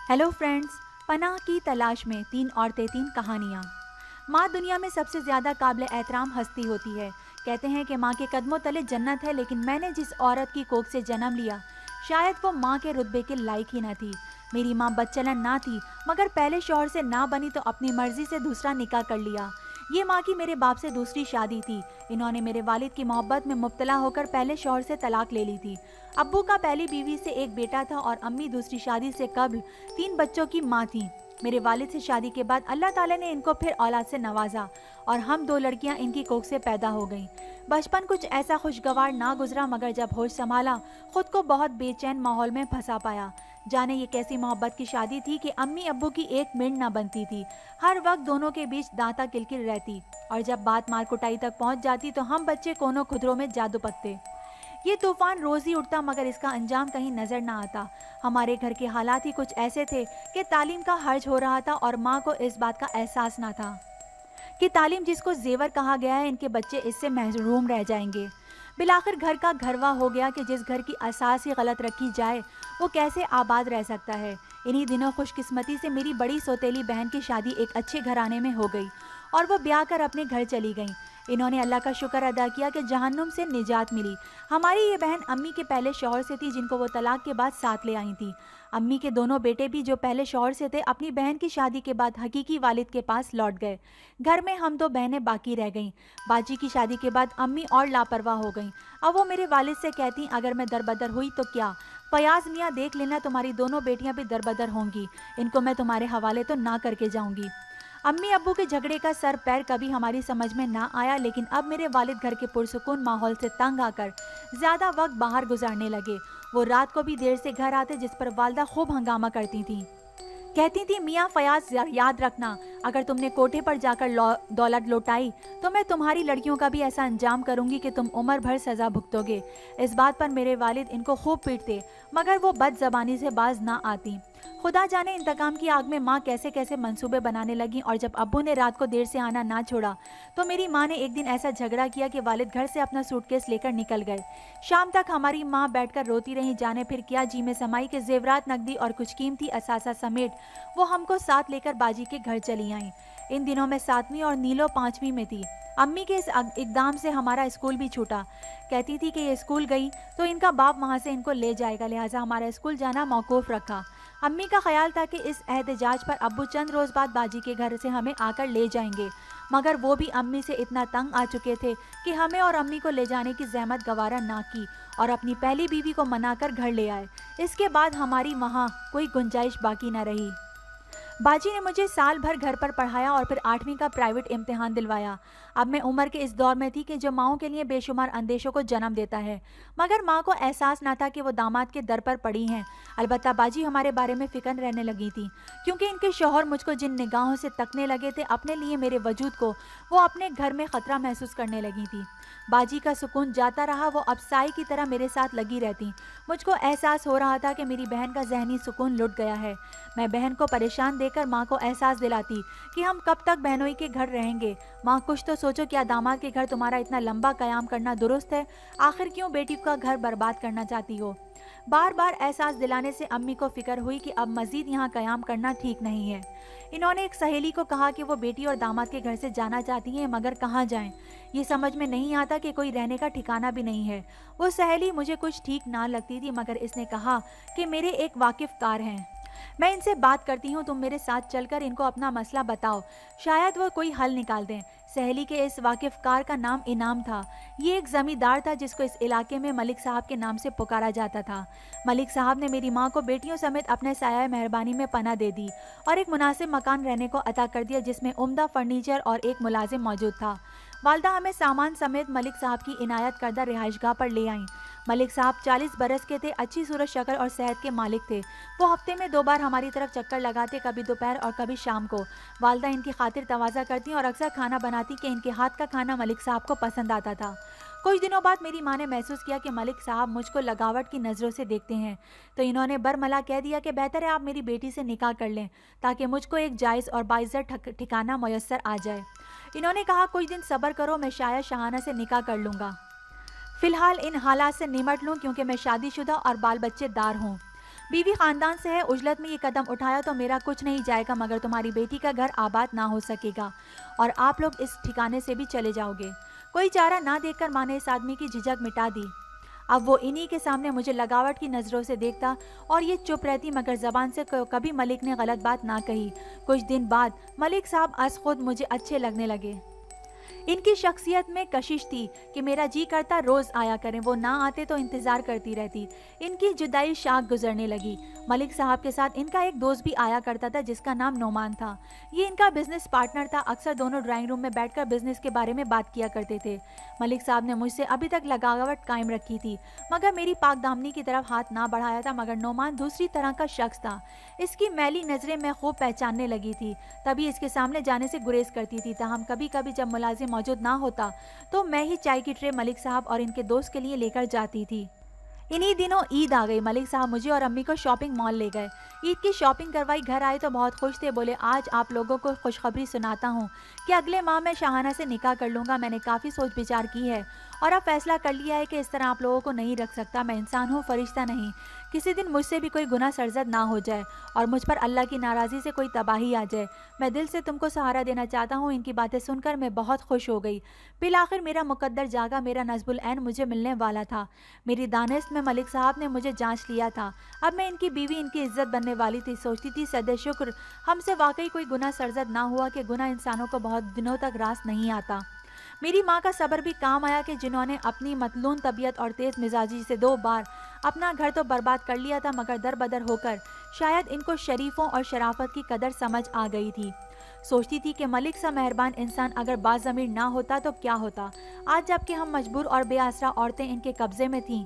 Hello friends. पनाह की तलाश में तीन औरतें तीन कहानियाँ। माँ दुनिया में सबसे ज़्यादा काबिल एहतराम हस्ती होती है। कहते हैं कि माँ के कदमों तले जन्नत है, लेकिन मैंने जिस औरत की कोख से जन्म लिया शायद वो माँ के रुतबे के लायक ही न थी। मेरी माँ बदचलन ना थी, मगर पहले शौहर से ना बनी तो अपनी मर्जी से दूसरा निकाह कर लिया। ये माँ की मेरे बाप से दूसरी शादी थी। इन्होंने मेरे वालिद की मोहब्बत में मुब्तला होकर पहले शौहर से तलाक ले ली थी। अब्बू का पहली बीवी से एक बेटा था और अम्मी दूसरी शादी से कब्ल तीन बच्चों की माँ थी। मेरे वालिद से शादी के बाद अल्लाह ताला ने इनको फिर औलाद से नवाजा और हम दो लड़कियां इनकी कोख से पैदा हो गईं। बचपन कुछ ऐसा खुशगवार ना गुजरा, मगर जब होश संभाला खुद को बहुत बेचैन माहौल में फंसा पाया। जाने ये कैसी मोहब्बत की शादी थी कि अम्मी अब्बू की एक मिनट ना बनती थी। हर वक्त दोनों के बीच दांता किलकिल रहती, और जब बात मार कुटाई तक पहुंच जाती तो हम बच्चे कोनों खुदरों में जादू पकते। ये तूफान रोज ही उठता, मगर इसका अंजाम कहीं नजर ना आता। हमारे घर के हालात ही कुछ ऐसे थे कि तालीम का हर्ज हो रहा था और माँ को इस बात का एहसास ना था कि तालीम जिसको जेवर कहा गया है, इनके बच्चे इससे महरूम रह जाएंगे। बिलाखिर घर का घरवा हो गया कि जिस घर की असास ही गलत रखी जाए वो कैसे आबाद रह सकता है। इन्हीं दिनों खुशकिस्मती से मेरी बड़ी सौतेली बहन की शादी एक अच्छे घराने में हो गई और वो ब्याह कर अपने घर चली गई। इन्होंने अल्लाह का शुक्र अदा किया कि जहन्नुम से निजात मिली। हमारी ये बहन अम्मी के पहले शौहर से थी, जिनको वो तलाक के बाद साथ ले आई थी। अम्मी के दोनों बेटे भी जो पहले शौहर से थे अपनी बहन की शादी के बाद हकीकी वालिद के पास लौट गए। घर में हम दो बहनें बाकी रह गईं। बाजी की शादी के बाद अम्मी और लापरवाह हो गईं। अब वो मेरे वालिद से कहती, अगर मैं दरबदर हुई तो क्या, फयाज मियाँ देख लेना, तुम्हारी दोनों बेटियां भी दरबदर होंगी, इनको मैं तुम्हारे हवाले तो ना करके जाऊंगी। अम्मी अब्बू के झगड़े का सर पैर कभी हमारी समझ में ना आया, लेकिन अब मेरे वालिद घर के पुरसुकून माहौल से तंग आकर ज्यादा वक्त बाहर गुजारने लगे। वो रात को भी देर से घर आते, जिस पर वालदा खूब हंगामा करती थी। कहती थी, मियाँ फयाज याद रखना, अगर तुमने कोठे पर जाकर दौलत लौटाई तो मैं तुम्हारी लड़कियों का भी ऐसा अंजाम करूंगी कि तुम उम्र भर सजा भुगतोगे। इस बात पर मेरे वालिद इनको खूब पीटते, मगर वो बद जबानी से बाज ना आती। खुदा जाने इंतकाम की आग में माँ कैसे कैसे मंसूबे बनाने लगी, और जब अब्बू ने रात को देर से आना ना छोड़ा तो मेरी माँ ने एक दिन ऐसा झगड़ा किया कि वालिद घर से अपना सूटकेस लेकर निकल गए। शाम तक हमारी माँ बैठकर रोती रही। जाने फिर क्या जी में समाई के जेवरात, नकदी और कुछ कीमती असासा समेत वो हमको साथ लेकर बाजी के घर चली आई। इन दिनों में 7वीं और नीलो 5वीं में थी। अम्मी के इस इकदाम से हमारा स्कूल भी छूटा। कहती थी कि ये स्कूल गई तो इनका बाप वहाँ से इनको ले जाएगा, लिहाजा हमारा स्कूल जाना मौकूफ रखा। अम्मी का ख्याल था कि इस एहतजाज पर अब्बू चंद रोज बाद बाजी के घर से हमें आकर ले जाएंगे, मगर वो भी अम्मी से इतना तंग आ चुके थे कि हमें और अम्मी को ले जाने की जहमत गवारा ना की और अपनी पहली बीवी को मनाकर घर ले आए। इसके बाद हमारी वहाँ कोई गुंजाइश बाकी न रही। बाजी ने मुझे साल भर घर पर पढ़ाया और फिर 8वीं का प्राइवेट इम्तिहान दिलवाया। अब मैं उम्र के इस दौर में थी कि जो माओं के लिए बेशुमार अंदेशों को जन्म देता है, मगर माँ को एहसास ना था कि वो दामाद के दर पर पड़ी हैं। अलबत्ता बाजी हमारे बारे में फिक्र रहने लगी थी, क्योंकि इनके शौहर मुझको जिन निगाहों से तकने लगे थे, अपने लिए मेरे वजूद को वो अपने घर में खतरा महसूस करने लगी थी। बाजी का सुकून जाता रहा, वो अब साई की तरह मेरे साथ लगी रहती। मुझको एहसास हो रहा था कि मेरी बहन का जहनी सुकून लुट गया है। मैं बहन को परेशान देकर माँ को एहसास दिलाती कि हम कब तक बहनोई के घर रहेंगे। माँ, कुछ तो सोचो, क्या दामाद के घर तुम्हारा इतना लंबा कयाम करना दुरुस्त है? आखिर क्यों बेटी का घर बर्बाद करना चाहती हो? बार बार एहसास दिलाने से अम्मी को फिक्र हुई कि अब मजीद यहाँ कयाम करना ठीक नहीं है। इन्होंने एक सहेली को कहा कि वो बेटी और दामाद के घर से जाना चाहती हैं, मगर कहाँ जाएं? ये समझ में नहीं आता कि कोई रहने का ठिकाना भी नहीं है। वो सहेली मुझे कुछ ठीक ना लगती थी, मगर इसने कहा कि मेरे एक वाकिफकार हैं, मैं इनसे बात करती हूँ, तुम मेरे साथ चलकर इनको अपना मसला बताओ, शायद वो कोई हल निकाल दें। सहेली के इस वाकिफकार का नाम इनाम था। ये एक जमींदार था जिसको इस इलाके में मलिक साहब के नाम से पुकारा जाता था। मलिक साहब ने मेरी माँ को बेटियों समेत अपने साया मेहरबानी में पनाह दे दी और एक मुनासिब मकान रहने को अता कर दिया, जिसमें उम्दा फर्नीचर और एक मुलाजिम मौजूद था। वालदा हमें सामान समेत मलिक साहब की इनायत करदा रिहाइशगाह पर ले आईं। मलिक साहब 40 बरस के थे, अच्छी सूरत शक्ल और सेहत के मालिक थे। वो हफ्ते में 2 बार हमारी तरफ चक्कर लगाते, कभी दोपहर और कभी शाम को। वालदा इनकी खातिर तवाज़ा करती और अक्सर खाना बनाती कि इनके हाथ का खाना मलिक साहब को पसंद आता था। कुछ दिनों बाद मेरी माँ ने महसूस किया कि मलिक साहब मुझको लगावट की नज़रों से देखते हैं, तो इन्होंने बरमला कह दिया कि बेहतर है आप मेरी बेटी से निकाह कर लें, ताकि मुझको एक जायज़ और बाइज़्ज़त ठिकाना मयसर आ जाए। इन्होंने कहा, कुछ दिन सब्र करो, मैं शायद शाहाना से निकाह कर लूँगा। फ़िलहाल इन हालात से निमट लूँ, क्योंकि मैं शादीशुदा और बाल बच्चे दार हूँ। बीवी खानदान से है, उजलत में ये कदम उठाया तो मेरा कुछ नहीं जाएगा मगर तुम्हारी बेटी का घर आबाद ना हो सकेगा और आप लोग इस ठिकाने से भी चले जाओगे। कोई चारा ना देखकर माँ ने इस आदमी की झिझक मिटा दी। अब वो इन्हीं के सामने मुझे लगावट की नज़रों से देखता और ये चुप रहती मगर ज़बान से कभी मलिक ने गलत बात ना कही। कुछ दिन बाद मलिक साहब अस खुद मुझे अच्छे लगने लगे। इनकी शख्सियत में कशिश थी कि मेरा जी करता रोज़ आया करें, वो ना आते तो इंतज़ार करती रहती। इनकी जुदाई शाख गुजरने लगी। मलिक साहब के साथ इनका एक दोस्त भी आया करता था जिसका नाम नोमान था। ये इनका बिजनेस पार्टनर था। अक्सर दोनों ड्राइंग रूम में बैठकर बिजनेस के बारे में बात किया करते थे। मलिक साहब ने मुझसे अभी तक लगावट कायम रखी थी मगर मेरी पाक दामनी की तरफ हाथ ना बढ़ाया था। मगर नोमान दूसरी तरह का शख्स था। इसकी मैली नज़रें मैं खूब पहचानने लगी थी, तभी इसके सामने जाने से गुरेज करती थी। ताहम कभी कभी जब मुलाजिम मौजूद ना होता तो मैं ही चाय की ट्रे मलिक साहब और इनके दोस्त के लिए लेकर जाती थी। इन्हीं दिनों ईद आ गई। मलिक साहब मुझे और अम्मी को शॉपिंग मॉल ले गए। ईद की शॉपिंग करवाई। घर आए तो बहुत खुश थे। बोले आज आप लोगों को खुशखबरी सुनाता हूँ कि अगले माह मैं शाहाना से निकाह कर लूँगा। मैंने काफ़ी सोच विचार की है और अब फैसला कर लिया है कि इस तरह आप लोगों को नहीं रख सकता। मैं इंसान हूँ, फरिश्ता नहीं। किसी दिन मुझसे भी कोई गुनाह सरजद ना हो जाए और मुझ पर अल्लाह की नाराज़ी से कोई तबाही आ जाए। मैं दिल से तुमको सहारा देना चाहता हूँ। इनकी बातें सुनकर मैं बहुत खुश हो गई। फिर आखिर मेरा मुकद्दर जागा। मेरा नस्बुल ऐन मुझे मिलने वाला था। मेरी दानिश में मलिक साहब ने मुझे जांच लिया था। अब मैं इनकी बीवी, इनकी इज्जत बनने वाली थी। सोचती थी सदे शुक्र हमसे वाकई कोई गुनाह सरजद ना हुआ कि गुनाह इंसानों को बहुत दिनों तक रास नहीं आता। मेरी माँ का सब्र भी काम आया कि जिन्होंने अपनी मतलून तबीयत और तेज़ मिजाजी से 2 बार अपना घर तो बर्बाद कर लिया था मगर दर बदर होकर शायद इनको शरीफों और शराफत की कदर समझ आ गई थी। सोचती थी कि मलिक सा मेहरबान इंसान अगर बाज़मीर ना होता तो क्या होता। आज जबकि हम मजबूर और बेआसरा औरतें इनके कब्जे में थीं,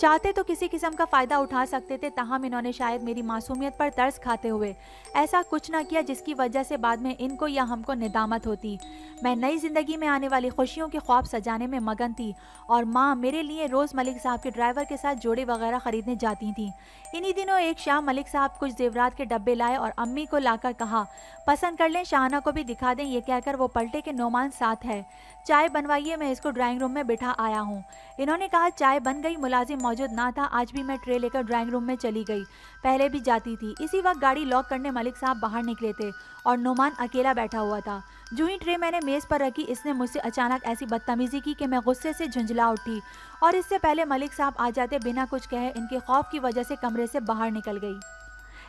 चाहते तो किसी किस्म का फ़ायदा उठा सकते थे। ताहम इन्होंने शायद मेरी मासूमियत पर तरस खाते हुए ऐसा कुछ ना किया जिसकी वजह से बाद में इनको या हमको निदामत होती। मैं नई ज़िंदगी में आने वाली खुशियों के ख्वाब सजाने में मगन थी और माँ मेरे लिए रोज़ मलिक साहब के ड्राइवर के साथ जोड़े वगैरह ख़रीदने जाती थी। इन्हीं दिनों एक शाम मलिक साहब कुछ जेवरात के डब्बे लाए और अम्मी को लाकर कहा पसंद कर लें, शाहाना को भी दिखा दें। ये कहकर वो पलटे के नोमान साथ है, चाय बनवाइए, मैं इसको ड्राइंग रूम में बिठा आया हूँ। इन्होंने कहा चाय बन गई। मुलाजिम मौजूद ना था। आज भी मैं ट्रे लेकर ड्राइंग रूम में चली गई। पहले भी जाती थी। इसी वक्त गाड़ी लॉक करने मलिक साहब बाहर निकले थे और नोमान अकेला बैठा हुआ था। जो ही ट्रे मैंने मेज़ पर रखी इसने मुझसे अचानक ऐसी बदतमीजी की कि मैं गुस्से से झुंझला उठी और इससे पहले मलिक साहब आ जाते बिना कुछ कहे इनके खौफ की वजह से कमरे से बाहर निकल गई।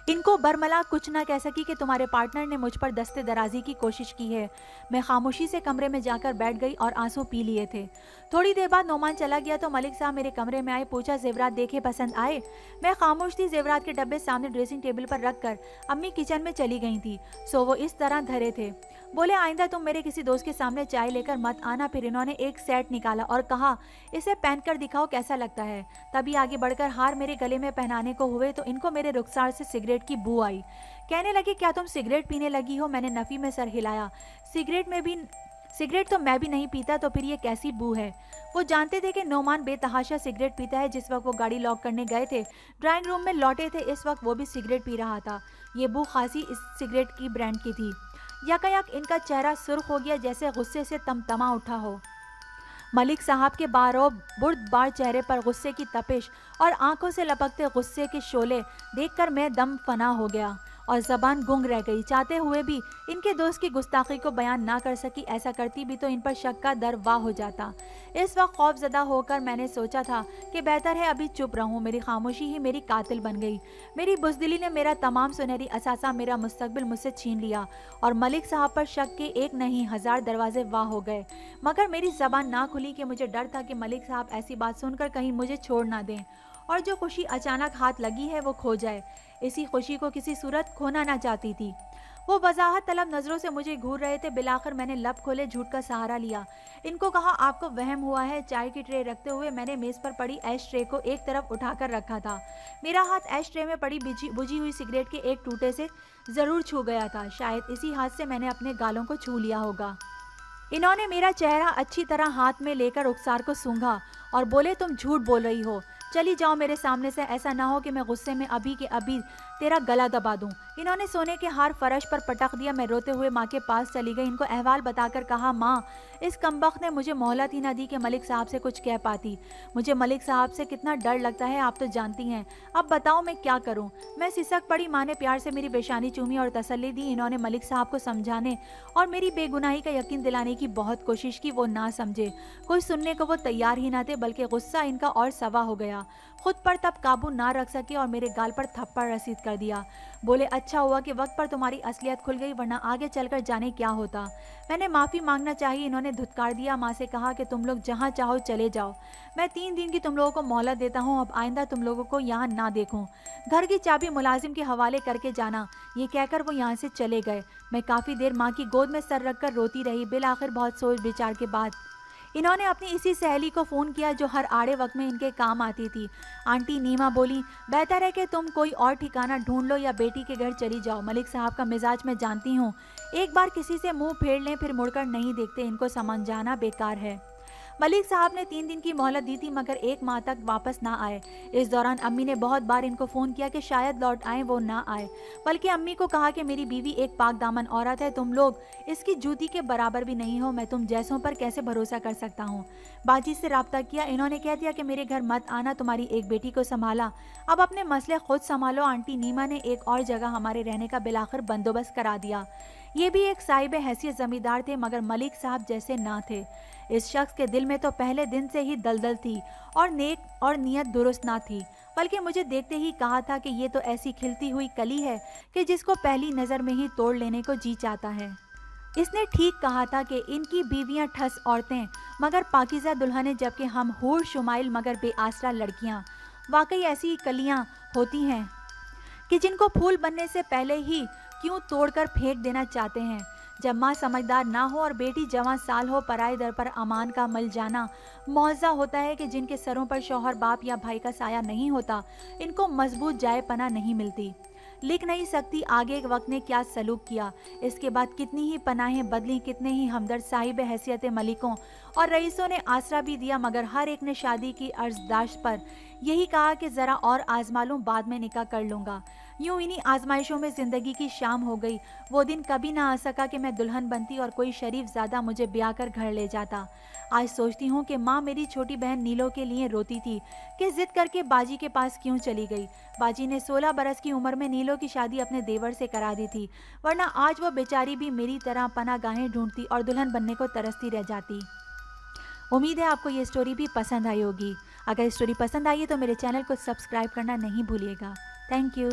इनको बरमला कुछ ना कह सकी कि तुम्हारे पार्टनर ने मुझ पर दस्ते दराजी की कोशिश की है। मैं खामोशी से कमरे में जाकर बैठ गई और आंसू पी लिए थे। थोड़ी देर बाद नोमान चला गया तो मलिक साहब मेरे कमरे में आए। पूछा जेवरात देखे, पसंद आए? मैं खामोश थी। जेवरात के डब्बे सामने ड्रेसिंग टेबल पर रख कर अम्मी किचन में चली गई थी, सो वो इस तरह धरे थे। बोले आइंदा तुम मेरे किसी दोस्त के सामने चाय लेकर मत आना। फिर इन्होंने एक सेट निकाला और कहा इसे पहन कर दिखाओ कैसा लगता है। तभी आगे बढ़कर हार मेरे गले में पहनाने को हुए तो इनको मेरे रुखसार से सिगरेट की बू आई। कहने लगे क्या तुम सिगरेट पीने लगी हो? मैंने नफी में सर हिलाया। सिगरेट तो मैं भी नहीं पीता, तो फिर ये कैसी बू है? वो जानते थे कि नोमान बेतहाशा सिगरेट पीता है। जिस वक्त वो गाड़ी लॉक करने गए थे ड्राइंग रूम में लौटे थे, इस वक्त वो भी सिगरेट पी रहा था। ये बू खासी इस सिगरेट की ब्रांड की थी। यकायक इनका चेहरा सुर्ख हो गया जैसे गुस्से से तमतमा उठा हो। मलिक साहब के बारो बुर्दबार चेहरे पर गुस्से की तपिश और आंखों से लपकते गुस्से के शोले देखकर मैं दम फना हो गया और ज़बान गुंग रह गई। चाहते हुए भी इनके दोस्त की गुस्ताखी को बयान ना कर सकी। ऐसा करती भी तो इन पर शक का दर वाह हो जाता। इस वक्त खौफजदा होकर मैंने सोचा था कि बेहतर है अभी चुप रहूं। मेरी खामोशी ही मेरी कातिल बन गई। मेरी बुज़दिली ने मेरा तमाम सुनहरी असासा, मेरा मुस्तकबिल मुझसे छीन लिया और मलिक साहब पर शक के एक नहीं 1000 दरवाजे वाह हो गए। मगर मेरी ज़बान ना खुली कि मुझे डर था कि मलिक साहब ऐसी बात सुनकर कहीं मुझे छोड़ ना दें और जो खुशी अचानक हाथ लगी है वो खो जाए। इसी खुशी को किसी सूरत खोना ना चाहती थी। वो वजाहत तलब नज़रों से मुझे घूर रहे थे। बिलाखिर मैंने लब खोले झूठ का सहारा लिया। इनको कहा आपको वहम हुआ है। चाय की ट्रे रखते हुए मैंने मेज़ पर पड़ी ऐश ट्रे को एक तरफ उठाकर रखा था। मेरा हाथ ऐश ट्रे में पड़ी बुझी हुई सिगरेट के एक टूटे से ज़रूर छू गया था। शायद इसी हाथ से मैंने अपने गालों को छू लिया होगा। इन्होंने मेरा चेहरा अच्छी तरह हाथ में लेकर रुखसार को सूंघा और बोले तुम झूठ बोल रही हो, चली जाओ मेरे सामने से। ऐसा ना हो कि मैं गुस्से में अभी के अभी तेरा गला दबा दूं। इन्होंने सोने के हार फर्श पर पटक दिया। मैं रोते हुए माँ के पास चली गई। इनको अहवाल बताकर कहा, माँ, इस कमबख्त ने मुझे मोहलत ही न दी कि मलिक साहब से कुछ कह पाती। मुझे मलिक साहब से कितना डर लगता है आप तो जानती हैं। अब बताओ मैं क्या करूं। मैं सिसक पड़ी। माँ ने प्यार से मेरी पेशानी चूमी और तसल्ली दी। इन्होंने मलिक साहब को समझाने और मेरी बेगुनाही का यकीन दिलाने की बहुत कोशिश की। वो ना समझे, कोई सुनने को वो तैयार ही ना थे, बल्कि गुस्सा इनका और सवा हो गया। खुद पर तब काबू ना रख सके और मेरे गाल पर थप्पड़ रसीद कर दिया। बोले, अच्छा हुआ कि वक्त पर तुम्हारी असलियत खुल गई, वरना आगे चलकर जाने क्या होता। मैंने माफ़ी मांगना चाही। इन्होंने धुतकार दिया। माँ से कहा कि तुम लोग जहाँ चाहो चले जाओ। मैं 3 दिन की तुम लोगों को मोहलत देता हूँ। अब आइंदा तुम लोगों को यहाँ ना देखूं। घर की चाबी मुलाजिम के हवाले करके जाना। ये कहकर वो यहाँ से चले गए। मैं काफ़ी देर माँ की गोद में सर रखकर रोती रही। बिल आखिर बहुत सोच विचार के बाद इन्होंने अपनी इसी सहेली को फ़ोन किया जो हर आड़े वक्त में इनके काम आती थी। आंटी नीमा बोली, बेहतर है कि तुम कोई और ठिकाना ढूंढ लो या बेटी के घर चली जाओ। मलिक साहब का मिजाज मैं जानती हूँ। एक बार किसी से मुंह फेर लें फिर मुड़कर नहीं देखते। इनको समझाना बेकार है। मलिक साहब ने 3 दिन की मोहलत दी थी, मगर 1 माह तक वापस ना आए। इस दौरान अम्मी ने बहुत बार इनको फ़ोन किया कि शायद लौट आए। वो ना आए, बल्कि अम्मी को कहा कि मेरी बीवी एक पाक दामन औरत है, तुम लोग इसकी जूती के बराबर भी नहीं हो। मैं तुम जैसों पर कैसे भरोसा कर सकता हूँ। बाजी से रब्ता किया। इन्होंने कह दिया कि मेरे घर मत आना, तुम्हारी एक बेटी को संभाला, अब अपने मसले खुद संभालो। आंटी नीमा ने एक और जगह हमारे रहने का बिलाखिर बंदोबस्त करा दिया। ये भी एक साहिब हैसियत जमींदार थे, मगर मलिक साहब जैसे ना थे। इस शख्स के दिल में तो पहले दिन से ही दलदल थी और नेक और नियत दुरुस्त ना थी, बल्कि मुझे देखते ही कहा था कि ये तो ऐसी खिलती हुई कली है कि जिसको पहली नज़र में ही तोड़ लेने को जी चाहता है। इसने ठीक कहा था कि इनकी बीवियां ठस औरतें मगर पाकीज़ा दुल्हनें, जबकि हम हूर शुमाइल मगर बेआसरा लड़कियां। वाकई ऐसी कलियां होती हैं कि जिनको फूल बनने से पहले ही क्यों तोड़कर फेंक देना चाहते हैं। जब माँ समझदार ना हो और बेटी जवां साल हो, पराए दर पर अमान का मल जाना मुआवजा होता है कि जिनके सरों पर शौहर, बाप या भाई का साया नहीं होता, इनको मजबूत जाए पना नहीं मिलती। लिख नहीं सकती आगे एक वक्त ने क्या सलूक किया। इसके बाद कितनी ही पनाहें बदली, कितने ही हमदर्द साहिब हैसियत मलिकों और रईसों ने आसरा भी दिया, मगर हर एक ने शादी की अर्जदाश्त पर यही कहा कि ज़रा और आजमा लूँ, बाद में निकाह कर लूँगा। यूं इन्हीं आजमाइशों में ज़िंदगी की शाम हो गई। वो दिन कभी ना आ सका कि मैं दुल्हन बनती और कोई शरीफ ज़्यादा मुझे ब्याह कर घर ले जाता। आज सोचती हूँ कि माँ मेरी छोटी बहन नीलो के लिए रोती थी कि जिद करके बाजी के पास क्यों चली गई। बाजी ने 16 बरस की उम्र में नीलो की शादी अपने देवर से करा दी थी, वरना आज वो बेचारी भी मेरी तरह पनाह गाहें ढूंढती और दुल्हन बनने को तरसती रह जाती। उम्मीद है आपको ये स्टोरी भी पसंद आई होगी। अगर स्टोरी पसंद आई है तो मेरे चैनल को सब्सक्राइब करना नहीं भूलिएगा। Thank you.